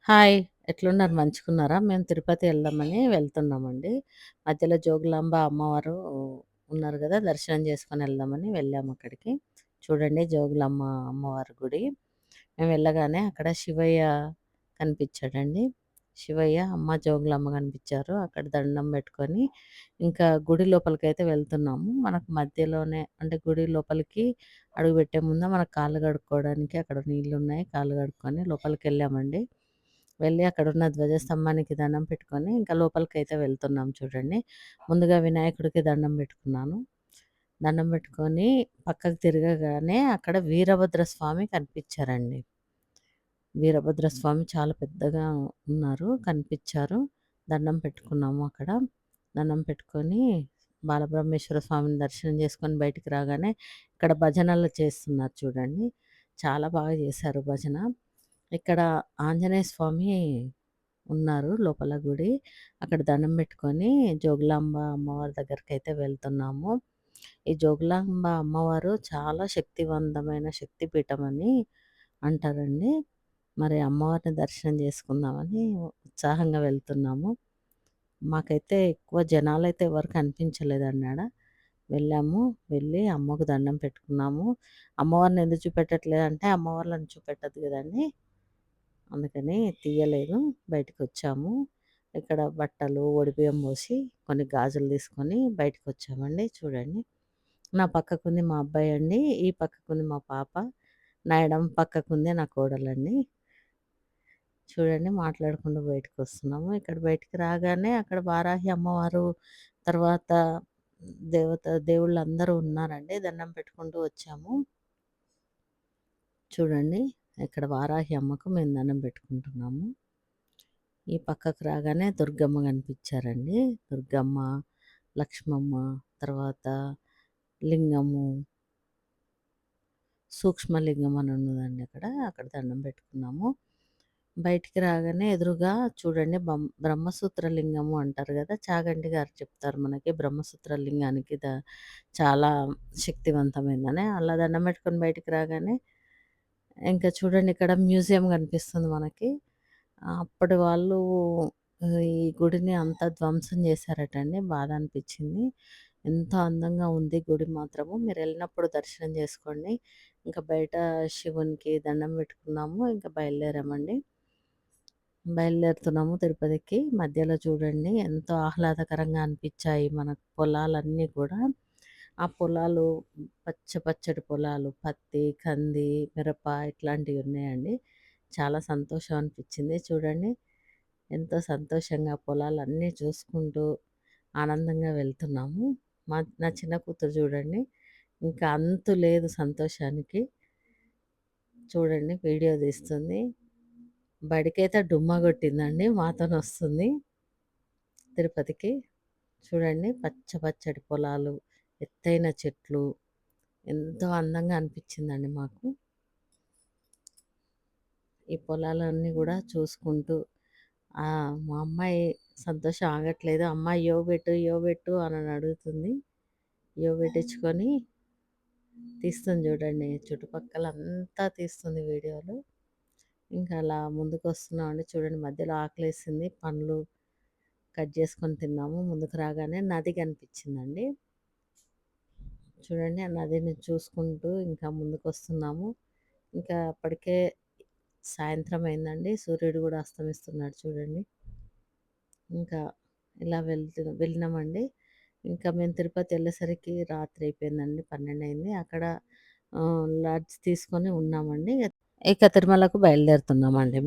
Hi. ఎట్లున్నారు మంచిగున్నారా? మేము తిరుపతి ఎళ్దామని వెళ్తున్నామండి. మధ్యలో జోగులాంబ అమ్మవారు ఉన్నారు గదా! దర్శనం చేసుకొని ఎళ్దామని వెళ్ళామక్కడికి. చూడండి జోగులాంబ అమ్మవారి గుడి. మేము వెళ్ళగానే అక్కడ శివయ్య కనిపిచ్చాడండి. శివయ్య, అమ్మ జోగులాంబ కనిపిచ్చారు. అక్కడ దండం బెట్టుకొని, ఇంకా గుడి లోపలికైతే వెళ్తున్నాము. మనకు మధ్యలోనే అంటే గుడి లోపలికి అడుగుబెట్టే ముందు మనకు కాళ్ళు కడుక్కోవడానికి అక్కడ నీళ్లున్నాయి. కాళ్ళు కడుక్కొని లోపలికెళ్ళామండి. వెళ్ళి అక్కడున్న ధ్వజస్తంభానికి దండం పెట్టుకొని, ఇంకా లోపలికైతే వెళ్తున్నాం చూడండి. ముందుగా వినాయకుడికి దండం పెట్టుకున్నాను. దండం పెట్టుకొని పక్కకు తిరగగానే అక్కడ వీరభద్ర స్వామి కనిపిచ్చారండి. వీరభద్ర స్వామి చాలా పెద్దగా ఉన్నారు. కనిపిచ్చారు. దండం పెట్టుకున్నాము అక్కడ. దండం పెట్టుకొని బాలబ్రహ్మేశ్వర స్వామిని దర్శనం చేసుకొని బయటికి రాగానే ఇక్కడ భజనలు చేస్తున్నారు చూడండి. చాలా బాగా చేశారు భజన. ఇక్కడ ఆంజనేయ స్వామి ఉన్నారు లోపల గుడి. అక్కడ దండం పెట్టుకొని జోగులాంబ అమ్మవారి దగ్గరికైతే వెళ్తున్నాము. ఈ జోగులాంబ అమ్మవారు చాలా శక్తివంతమైన శక్తిపీఠమని అంటారండి. మరి అమ్మవారిని దర్శనం చేసుకుందామని ఉత్సాహంగా వెళ్తున్నాము. మాకైతే ఎక్కువ జనాలైతే ఎవరు కనిపించలేదండి ఆడ. వెళ్ళాము. వెళ్ళి అమ్మకు దండం పెట్టుకున్నాము. అమ్మవారిని ఎందుకు చూపెట్టట్లేదంటే అమ్మవార్లను చూపెట్టద్దు గదండీ! అందుకని తీయలేదు. బయటికొచ్చాము. ఇక్కడ బట్టలు, ఒడిబియ్యం పోసి, కొన్ని గాజులు తీసుకొని బయటికొచ్చామండి. చూడండి. నా పక్కకుంది మా అబ్బాయండి. ఈ పక్కకుంది మా పాప. నా ఎడమ పక్కకుంది నా కోడలండి. చూడండి మాట్లాడుకుంటూ బయటికొస్తున్నాము. ఇక్కడ బయటికి రాగానే అక్కడ వారాహి అమ్మవారు, తర్వాత దేవుళ్ళందరూ ఉన్నారండి. దండం పెట్టుకుంటూ వచ్చాము. చూడండి. ఇక్కడ వారాహి అమ్మకు మేము దండం పెట్టుకుంటున్నాము. ఈ పక్కకు రాగానే దుర్గమ్మ కనిపిచ్చారండి. దుర్గమ్మ, లక్ష్మమ్మ, తర్వాత లింగము, సూక్ష్మలింగం అని ఉన్నదండి అక్కడ. అక్కడ దండం పెట్టుకున్నాము. బయటికి రాగానే ఎదురుగా చూడండి బ్రహ్మసూత్ర లింగము అంటారు గదా! చాగంటి గారు చెప్తారు మనకి బ్రహ్మసూత్ర లింగానికి చాలా శక్తివంతమైందని. అలా దండం పెట్టుకొని బయటికి రాగానే ఇంకా చూడండి ఇక్కడ మ్యూజియం కనిపిస్తుంది మనకి. అప్పటి వాళ్ళు ఈ గుడిని అంతా ధ్వంసం చేశారటండి. బాధ అనిపిచ్చింది. ఎంతో అందంగా ఉంది గుడి మాత్రము. మీరెళ్ళినప్పుడు దర్శనం చేసుకోండి. ఇంకా బయట శివునికి దండం పెట్టుకున్నాము. ఇంకా బయలుదేరామండి. బయలుదేరుతున్నాము తిరుపతికి. మధ్యలో చూడండి ఎంతో ఆహ్లాదకరంగా అనిపిచ్చాయి మనకు పొలాలన్నీ కూడా. ఆ పొలాలు పచ్చటి పొలాలు. పత్తి, కంది, మిరప ఇట్లాంటివి ఉన్నాయండి. చాలా సంతోషం అనిపిచ్చింది. చూడండి ఎంతో సంతోషంగా పొలాలన్నీ చూసుకుంటూ ఆనందంగా వెళ్తున్నాము. నా చిన్న కూతురు చూడండి. ఇంకా అంతు లేదు సంతోషానికి. చూడండి వీడియో తీస్తుంది. బడికైతే డుమ్మా కొట్టిందండి. మాతోనొస్తుంది తిరుపతికి. చూడండి పచ్చటి పొలాలు, ఎత్తైన చెట్లు ఎంతో అందంగా అనిపిచ్చిందండి మాకు. ఈ పొలాలన్నీ గూడా చూసుకుంటూ మా అమ్మాయి సంతోషం ఆగట్లేదు. "అమ్మ ఇయ్యో బెట్టు" అని అడుగుతుంది. పెట్టించుకొని తీస్తుంది చూడండి. చుట్టుపక్కలంతా తీస్తుంది వీడియోలు. ఇంకా అలా ముందుకొస్తున్నామండి. చూడండి మధ్యలో ఆకలేసింది. పండ్లు కట్ చేసుకొని తిన్నాము. ముందుకు రాగానే నది కనిపిచ్చిందండి. చూడండి ఆ నదిని చూసుకుంటూ ఇంకా ముందుకొస్తున్నాము. ఇంకా అప్పటికే సాయంత్రం అయిందండి. సూర్యుడు గూడా అస్తమిస్తున్నాడు చూడండి. ఇంకా ఇలా వెళ్ళినామండి. ఇంకా మేము తిరుపతి ఎళ్ళేసరికి రాత్రి అయిపోయిందండి. 12 అయింది. అక్కడ లాడ్జ్ తీసుకొని ఉన్నామండి. ఇక తిరుమలకు బయలుదేరుతున్నామండి.